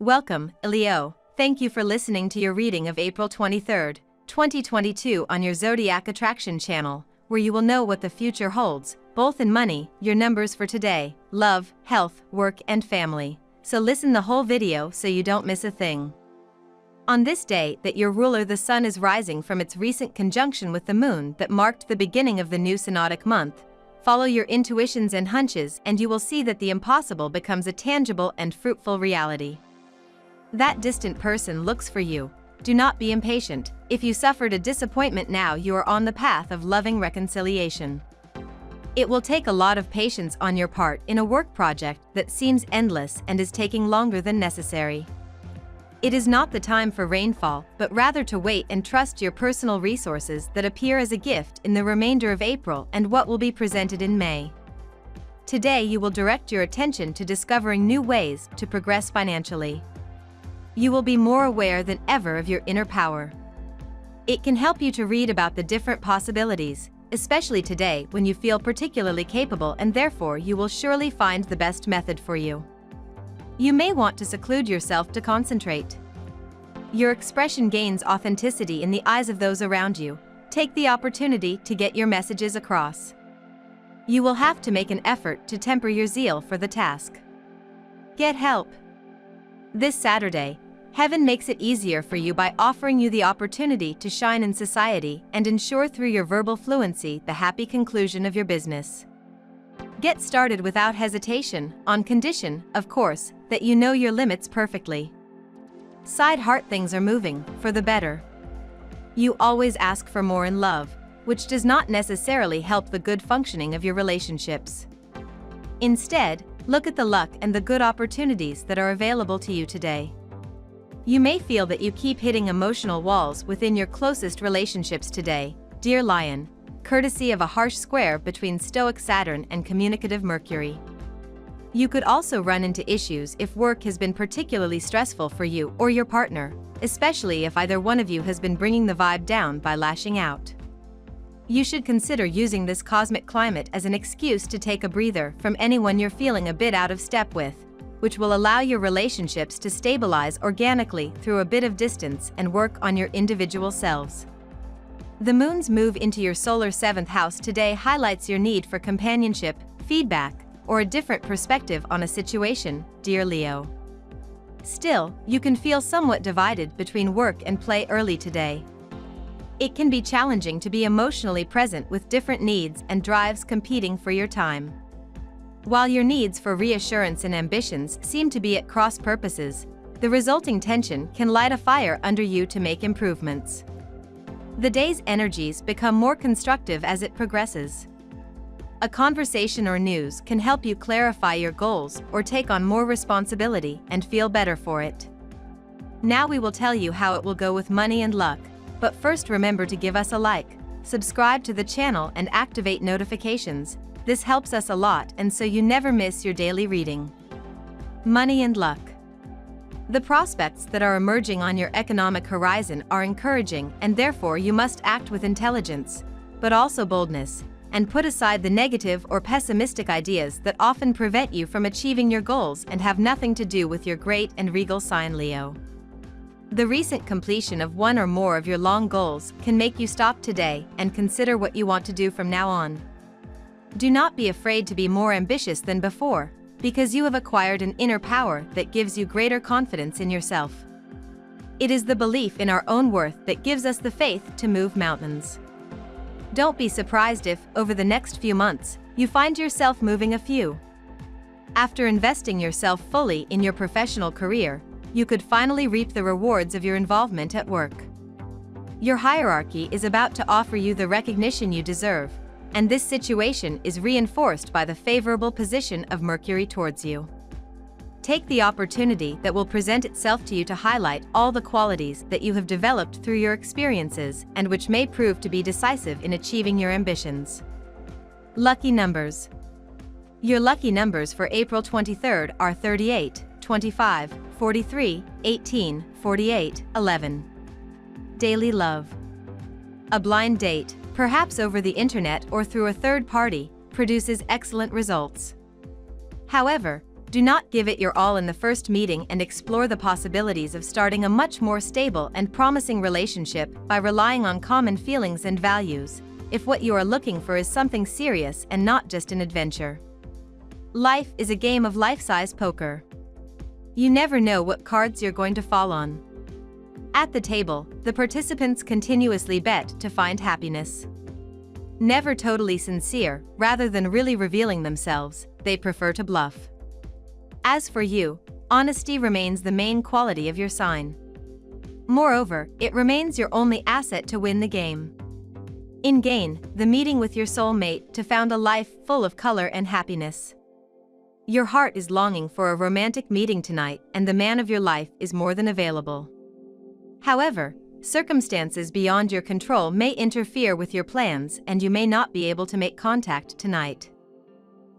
Welcome, Leo. Thank you for listening to your reading of April 23rd, 2022 on your Zodiac Attraction channel, where you will know what the future holds, both in money, your numbers for today, love, health, work and family. So listen the whole video so you don't miss a thing. On this day that your ruler the sun is rising from its recent conjunction with the moon that marked the beginning of the new synodic month, follow your intuitions and hunches and you will see that the impossible becomes a tangible and fruitful reality. That distant person looks for you. Do not be impatient. If you suffered a disappointment now, you are on the path of loving reconciliation. It will take a lot of patience on your part in a work project that seems endless and is taking longer than necessary. It is not the time for rainfall, but rather to wait and trust your personal resources that appear as a gift in the remainder of April and what will be presented in May. Today you will direct your attention to discovering new ways to progress financially. You will be more aware than ever of your inner power. It can help you to read about the different possibilities, especially today when you feel particularly capable, and therefore you will surely find the best method for you. You may want to seclude yourself to concentrate. Your expression gains authenticity in the eyes of those around you. Take the opportunity to get your messages across. You will have to make an effort to temper your zeal for the task. Get help. This Saturday, heaven makes it easier for you by offering you the opportunity to shine in society and ensure through your verbal fluency the happy conclusion of your business. Get started without hesitation, on condition, of course, that you know your limits perfectly. Side heart, things are moving, for the better. You always ask for more in love, which does not necessarily help the good functioning of your relationships. Instead, look at the luck and the good opportunities that are available to you today. You may feel that you keep hitting emotional walls within your closest relationships today, dear Lion, courtesy of a harsh square between Stoic Saturn and communicative Mercury. You could also run into issues if work has been particularly stressful for you or your partner, especially if either one of you has been bringing the vibe down by lashing out. You should consider using this cosmic climate as an excuse to take a breather from anyone you're feeling a bit out of step with, which will allow your relationships to stabilize organically through a bit of distance and work on your individual selves. The moon's move into your solar 7th house today highlights your need for companionship, feedback, or a different perspective on a situation, dear Leo. Still, you can feel somewhat divided between work and play early today. It can be challenging to be emotionally present with different needs and drives competing for your time. While your needs for reassurance and ambitions seem to be at cross purposes, the resulting tension can light a fire under you to make improvements. The day's energies become more constructive as it progresses. A conversation or news can help you clarify your goals or take on more responsibility and feel better for it. Now we will tell you how it will go with money and luck. But first, remember to give us a like, subscribe to the channel and activate notifications. This helps us a lot and so you never miss your daily reading. Money and luck. The prospects that are emerging on your economic horizon are encouraging, and therefore you must act with intelligence, but also boldness, and put aside the negative or pessimistic ideas that often prevent you from achieving your goals and have nothing to do with your great and regal sign, Leo. The recent completion of one or more of your long goals can make you stop today and consider what you want to do from now on. Do not be afraid to be more ambitious than before, because you have acquired an inner power that gives you greater confidence in yourself. It is the belief in our own worth that gives us the faith to move mountains. Don't be surprised if, over the next few months, you find yourself moving a few. After investing yourself fully in your professional career, you could finally reap the rewards of your involvement at work. Your hierarchy is about to offer you the recognition you deserve, and this situation is reinforced by the favorable position of Mercury towards you. Take the opportunity that will present itself to you to highlight all the qualities that you have developed through your experiences and which may prove to be decisive in achieving your ambitions. Lucky numbers. Your lucky numbers for April 23rd are 38, 25, 43, 18, 48, 11. Daily love. A blind date, perhaps over the internet or through a third party, produces excellent results. However, Do not give it your all in the first meeting and explore the possibilities of starting a much more stable and promising relationship by relying on common feelings and values, if what you are looking for is something serious and not just an adventure. Life is a game of life-size poker. You never know what cards you're going to fall on. At the table, the participants continuously bet to find happiness. Never totally sincere, rather than really revealing themselves, they prefer to bluff. As for you, honesty remains the main quality of your sign. Moreover, it remains your only asset to win the game. In gain, the meeting with your soulmate to found a life full of color and happiness. Your heart is longing for a romantic meeting tonight, and the man of your life is more than available. However, circumstances beyond your control may interfere with your plans and you may not be able to make contact tonight.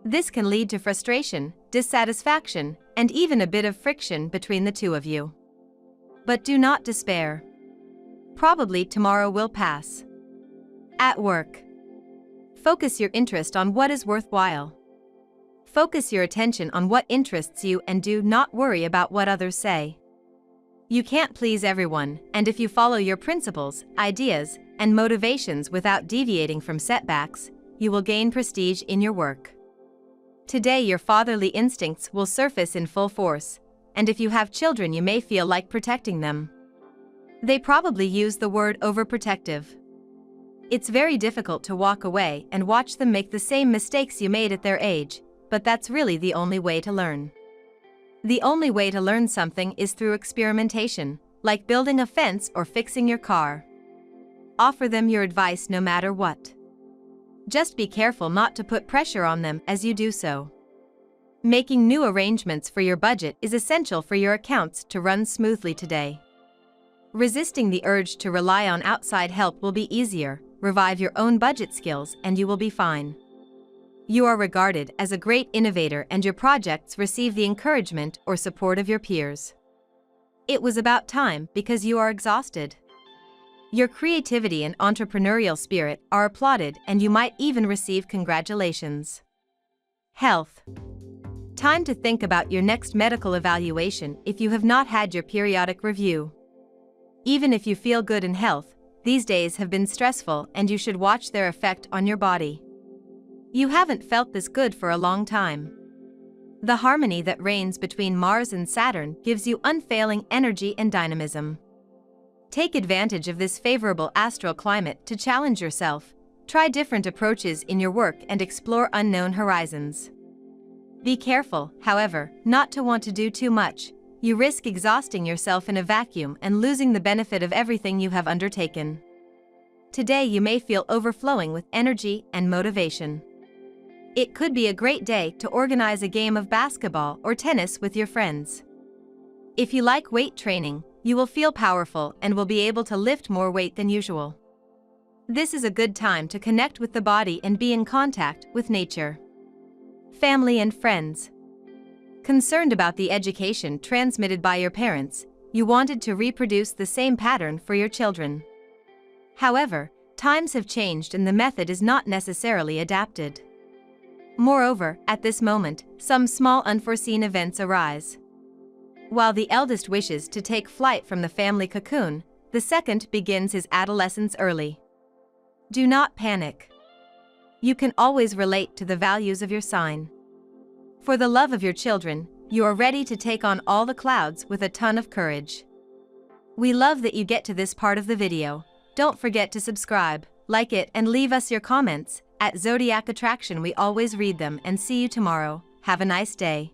This can lead to frustration, dissatisfaction, and even a bit of friction between the two of you. But do not despair. Probably tomorrow will pass. At work, focus your interest on what is worthwhile. Focus your attention on what interests you and do not worry about what others say. You can't please everyone, and if you follow your principles, ideas, and motivations without deviating from setbacks, you will gain prestige in your work. Today your fatherly instincts will surface in full force, and if you have children you may feel like protecting them. They probably use the word overprotective. It's very difficult to walk away and watch them make the same mistakes you made at their age, but that's really the only way to learn. The only way to learn something is through experimentation, like building a fence or fixing your car. Offer them your advice no matter what. Just be careful not to put pressure on them as you do so. Making new arrangements for your budget is essential for your accounts to run smoothly today. Resisting the urge to rely on outside help will be easier. Revive your own budget skills and you will be fine. You are regarded as a great innovator and your projects receive the encouragement or support of your peers. It was about time because you are exhausted. Your creativity and entrepreneurial spirit are applauded and you might even receive congratulations. Health. Time to think about your next medical evaluation if you have not had your periodic review. Even if you feel good in health, these days have been stressful and you should watch their effect on your body. You haven't felt this good for a long time. The harmony that reigns between Mars and Saturn gives you unfailing energy and dynamism. Take advantage of this favorable astral climate to challenge yourself, try different approaches in your work and explore unknown horizons. Be careful, however, not to want to do too much. You risk exhausting yourself in a vacuum and losing the benefit of everything you have undertaken. Today you may feel overflowing with energy and motivation. It could be a great day to organize a game of basketball or tennis with your friends. If you like weight training, you will feel powerful and will be able to lift more weight than usual. This is a good time to connect with the body and be in contact with nature. Family and friends. Concerned about the education transmitted by your parents, you wanted to reproduce the same pattern for your children. However, times have changed and the method is not necessarily adapted. Moreover, at this moment, some small unforeseen events arise. While the eldest wishes to take flight from the family cocoon, the second begins his adolescence early. Do not panic. You can always relate to the values of your sign. For the love of your children, you are ready to take on all the clouds with a ton of courage. We love that you get to this part of the video. Don't forget to subscribe, like it and leave us your comments. At Zodiac Attraction we always read them and see you tomorrow. Have a nice day.